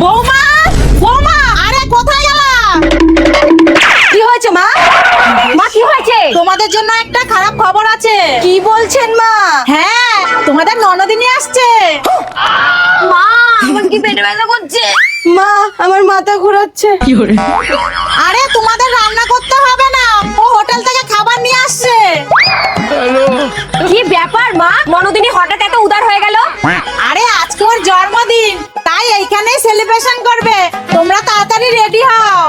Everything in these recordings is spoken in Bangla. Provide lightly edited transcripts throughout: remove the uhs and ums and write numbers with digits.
বৌমা, বৌমা, আরে কোথায় গেলা? কি হয়েছে মা? মা কি হয়েছে? তোমাদের জন্য একটা খারাপ খবর আছে। কি বলছেন মা? হ্যাঁ, তোমাদের ননদিনী আসছে। মা, আমার কি পেটে ব্যথা করছে। মা, আমার মাথা ঘোরাচ্ছে। আরে তোমাদের রান্না করতে হবে না, ও হোটেল থেকে খাবার নিয়ে আসছে। কি ব্যাপার মা, ননদিনী হঠাৎ এত উদার হয়ে গেল? আরে আজকে ওর জন্মদিন, তাই এইখানেই সেলিব্রেশন করবে। তোমরা তাড়াতাড়ি রেডি হও।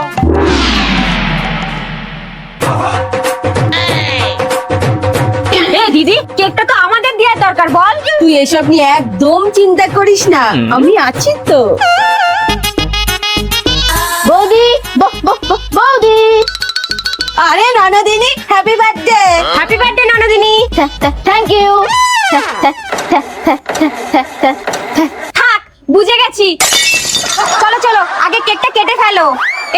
দিদি, কেকটা তো আমাদের দেওয়ার দরকার, বল। তুই এসব নিয়ে একদম চিন্তা করিস না, আমি আছি তো। বৌদি, বৌদি। আরে ননদিনী, হ্যাপি বার্থডে। হ্যাপি বার্থডে ননদিনী। Thank you. থাক, বুঝে গেছি। চলো চলো, আগে কেকটা কেটে ফেলো।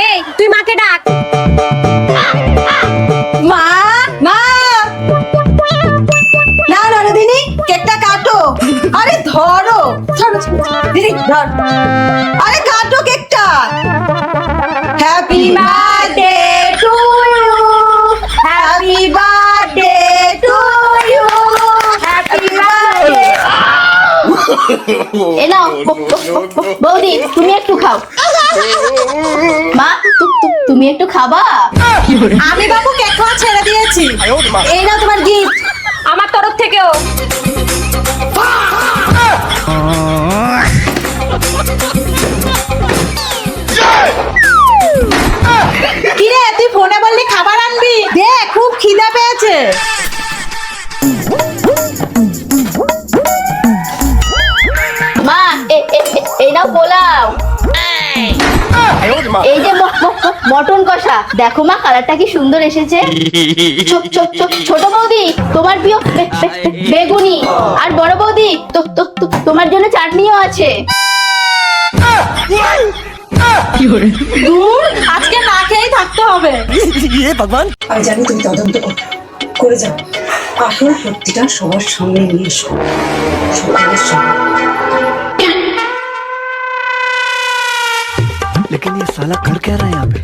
এই, তুই মাকে ডাক। মা, মা। না ননদিনী, কেকটা কাটো। আরে ধরো, দিদি ধর। আরে কাটো কেকটা। Happy birthday to you, happy birthday to you, happy birthday. এ নাও বৌদি, তুমি একটু খাও। মা, তুমি একটু খাবা? আমি বাবু কেক খাওয়া ছেড়ে দিয়েছি। এই নাও তোমার গিফট আমার তরফ থেকেও। কিরে, তুই ফোনে বললি খাবার আনবি? দে, খুব খিদে পেয়েছে। মা, এই নাও পোলাও। এই যে মটন কষা, দেখো মা কালারটা কি সুন্দর এসেছে। ছোট বৌদি, তোমার প্রিয় বেগুনি। আর বড় বৌদি, তোমার জন্য চাটনিও আছে। দূর, আজকে না খেয়েই থাকতে হবে। আমি জানি তুমি তদন্ত করে যাও, আসল সত্যিটা সবার সামনে নিয়ে এসো, সকলের সামনে। लेकिन ये साला कर क्या रहा है यहाँ पे?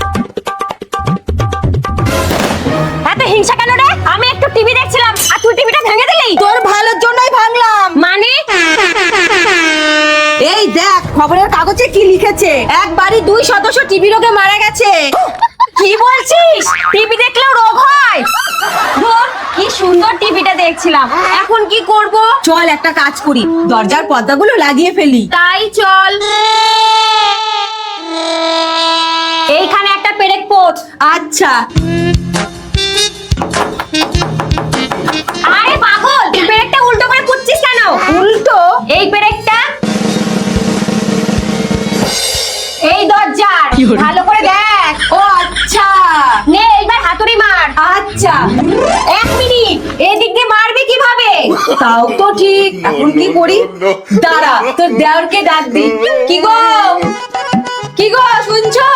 এত হিংসা কেন রে? আমি একটু টিভি দেখছিলাম আর তুই টিভিটা ভেঙে দিলি। তোর ভালোর জন্যই ভাঙলাম। মানে? এই দেখ, খবরের কাগজে কি লিখেছে। এক বাড়ি 2 সদস্য টিবি রোগে মারা গেছে। কি বলছিস? টিভি দেখলেও রোগ হয়? ধুর, কি সুন্দর টিভিটা দেখছিলাম, এখন কি করব? চল একটা কাজ করি, দরজার পর্দাগুলো লাগিয়ে ফেলি। তাই চল। এইখানে একটা পেরেক পোট। আচ্ছা। আরে পাগল, পেরেকটা উল্টো করে পুচ্ছিস কেন? উল্টো? এই পেরেকটা এই দরজার ভালো করে দেখ। ও আচ্ছা, নে এইবার হাতুড়ি মার। আচ্ছা, 1 মিনিট, এদিক দিয়ে মারবি কিভাবে? তাও তো ঠিক, এখন কি করি? দাঁড়া, তোর দেওরকে ডাক দি। কি গো, কি গো, শুনছো?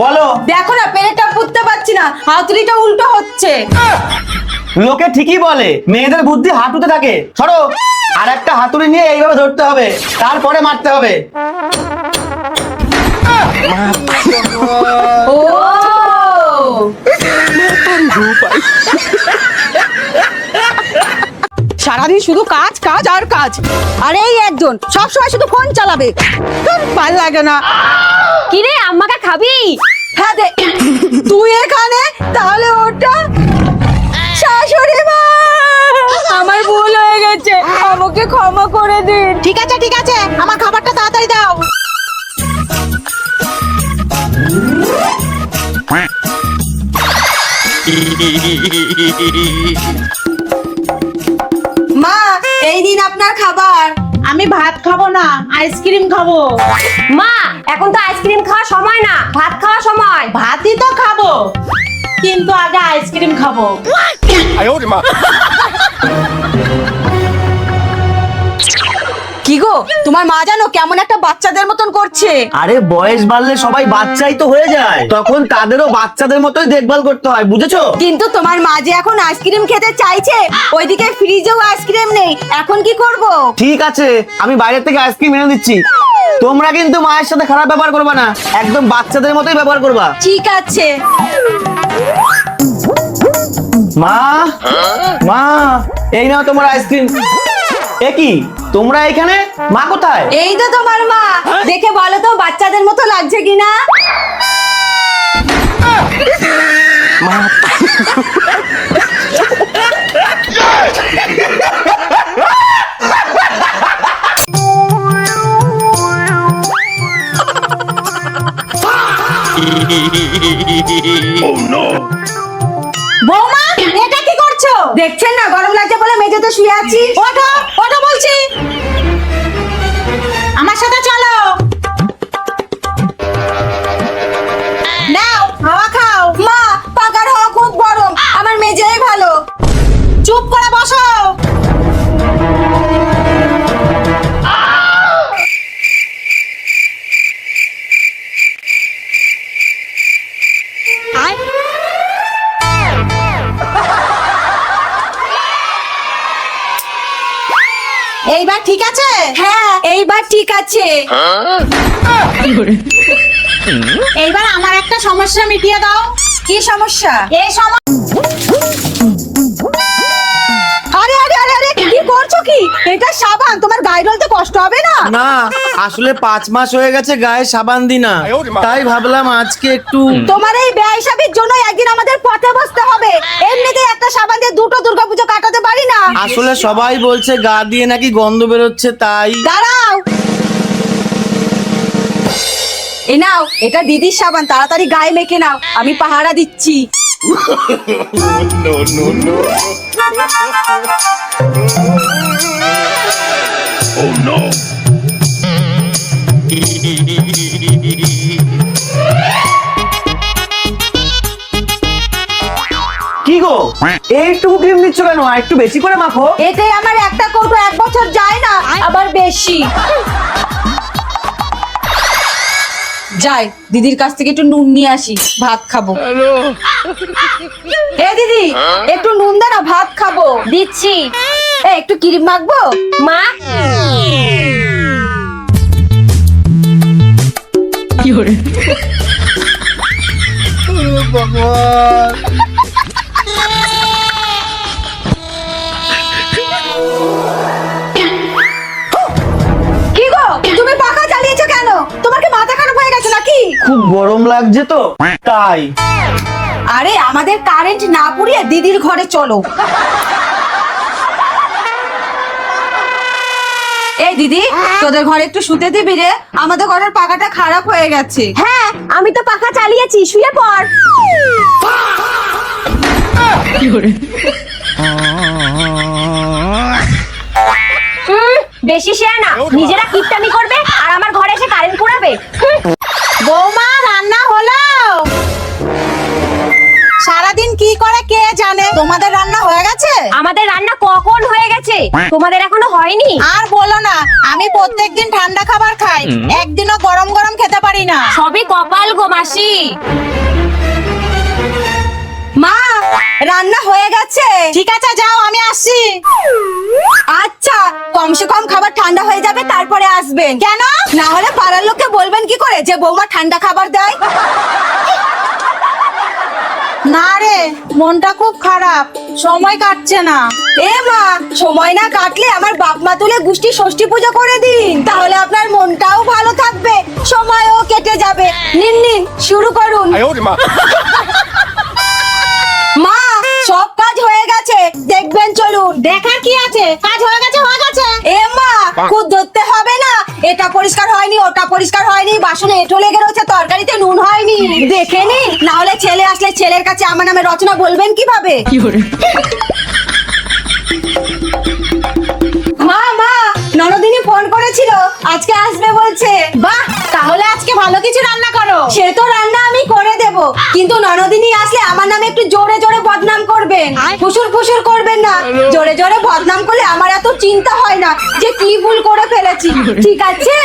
বলো। দেখো না, পেরেকটা পুঁততে পারছি না, হাতুড়িটা উল্টো হচ্ছে। লোকে ঠিকই বলে, মেয়েদের বুদ্ধি হাঁটুতে থাকে। সরো, আর একটা হাতুড়ি নিয়ে এইভাবে ধরতে হবে, তারপরে মারতে হবে। ও সারাদিন শুধু কাজ কাজ আর কাজ। আর এই একজন সবসময় শুধু ফোন চালাবে, ভাল লাগে না। কিরে, আম্মাকে খাবি? হ্যাঁ দে। তুই এখানে, তাহলে ওটা? শাশুড়ি মা, আমার ভুল হয়ে গেছে, আমাকে ক্ষমা করে দিন। ঠিক আছে ঠিক আছে, আমার খাবারটা তাড়াতাড়ি দাও। মা, এই দিন আপনার খাবার। আমি ভাত খাবো না, আইসক্রিম খাবো। মা, এখন তো আইসক্রিম খাওয়ার সময় না, ভাত খাওয়ার সময়। ভাতই তো খাবো, কিন্তু আগে আইসক্রিম খাবো। কি গো, তোমার মা জানো কেমন একটা বাচ্চাদের মতন করছে? আরে বয়স বাড়লে সবাই বাচ্চাই তো হয়ে যায়, তখন তাদেরও বাচ্চাদের মতোই দেখভাল করতে হয়, বুঝেছো? কিন্তু তোমার মা যে এখন আইসক্রিম খেতে চাইছে, ওইদিকে ফ্রিজেও আইসক্রিম নেই, এখন কি করব? ঠিক আছে, আমি বাইরে থেকে আইসক্রিম এনে দিচ্ছি। তোমরা কিন্তু মায়ের সাথে খারাপ ব্যবহার করবা না, একদম বাচ্চাদের মতোই ব্যবহার করবা। ঠিক আছে। মা মা, এই নাও তোমার আইসক্রিম। এ কি, তোমরা এখানে? মা কোথায়? এই তো তোমার মা, দেখে বলো তো বাচ্চাদের মতো লাগছে কিনা। মা বৌমা, এটা কি করছো? দেখছেন না গরম লাগছে বলে মেঝেতে শুয়ে আছি। ওঠো ওঠো বলছি, আমার সাথে চলো। নাও হাওয়া খাও। মা, পাকার হাওয়া খুব গরম, আমার মেঝেই ভালো। চুপ করে বসো। এইবার ঠিক আছে? হ্যাঁ, এইবার ঠিক আছে। এইবার আমার একটা সমস্যা মিটিয়ে দাও। কি সমস্যা? এই আরে আরে আরে আরে, কি করছো কি? এটা সাবান, তোমার গায়ে ডলতে কষ্ট হবে না? না, আসলে 5 মাস হয়ে গেছে গায়ে সাবান দি না, তাই ভাবলাম আজকে একটু। তোমার এই বেহিসাবির জন্য একদিন আমাদের পথে বসতে হবে। এমনিতেই একটা সাবান দিয়ে দুটো দুর্গাপুজো কাটাতে পারি না। আসলে সবাই বলছে গা দিয়ে নাকি গন্ধ বেরোচ্ছে, তাই। দাঁড়াও, এই নাও, এটা দিদির সাবান, তাড়াতাড়ি গায়ে মেখে নাও, আমি পাহারা দিচ্ছি। কি গো, এইটুকু ক্রিম দিচ্ছ কেন? আর একটু বেশি করে মাখো। এতে আমার একটা কৌটো 1 বছর যায় না, আবার বেশি যাই। দিদির কাছ থেকে একটু নুন নিয়ে আসি, ভাত খাবো। এ দিদি, একটু নুন দে না, ভাত খাবো। দিচ্ছি। এ, একটু ক্রিম মাখবো। মা, কি গো, তুমি পাখা চালিয়েছো কেন? তোমার কি মাথা খারাপ হয়ে গেছে নাকি? খুব গরম লাগছে তো, তাই। আরে আমাদের কারেন্ট না পুড়িয়ে দিদির ঘরে চলো। এই দিদি, তোদের ঘরে একটু শুতে দিবি রে, আমাদের ঘরের পাখাটা খারাপ হয়ে গেছে। হ্যাঁ, আমি তো পাখা চালিয়েছি, শুয়ে পড়। বেশি শেয়ার না, নিজেরা কিপটামি করবে আর আমার ঘরে এসে কারেন্ট পোড়াবে। বৌমা, রান্না হলো? সারাদিন কি করে কে জানে। তোমাদের রান্না হয়ে গেছে? আমাদের রান্না কখন হয়ে গেছে, তোমাদের এখনো হয়নি? আর বলো না, আমি প্রত্যেকদিন ঠান্ডা খাবার খাই, একদিনও গরম গরম খেতে পারি না। সবই কপাল গো মাসি। মা, রান্না হয়ে গেছে। ঠিক আছে, যাও, আমি আসছি। আচ্ছা, কমসে কম খাবার ঠান্ডা হয়ে যাবে, তারপরে আসবেন। কেন? না হলে পাড়ার লোককে বলবেন কি করে যে বৌমা ঠান্ডা খাবার দেয়? না রে, মনটা খুব খারাপ, সময় কাটছে না। এ মা, সময় না কাটলে আমার বাপ মা তুলে গুষ্টি ষষ্ঠী পুজো করে দিন, তাহলে আপনার মনটাও ভালো থাকবে, সময়ও কেটে যাবে। নিন নিন, শুরু করুন। মা, সব কাজ হয়ে গেছে, দেখবেন চলুন। দেখার কি আছে, কাজ হয়ে গেছে হয়ে গেছে। এ মা, খুদ ধরতে হবে না, এটা পরিষ্কার হয়নি, ওটা পরিষ্কার হয়নি, বাসনে এঁঠো লেগে রয়েছে, তরকারিতে নুন হয়নি, দেখে নিন, না হলে ছেলে আসলে ছেলের কাছে আমার নামে রচনা বলবেন কিভাবে? মা মা, ননদিনী ফোন করেছিল, আজকে আসবে বলছে। বাহ, তাহলে আজকে ভালো কিছু রান্না করো। সে তো রান্না আমি করে দেব, কিন্তু ননদিনী আসলে আমার নামে একটু জোরে জোরে বদনাম করবেন, ফুসুর ফুসুর করবেন না। জোরে জোরে বদনাম করলে আমার এত চিন্তা হয় না যে কি ভুল করে ফেলেছি। ঠিক আছে?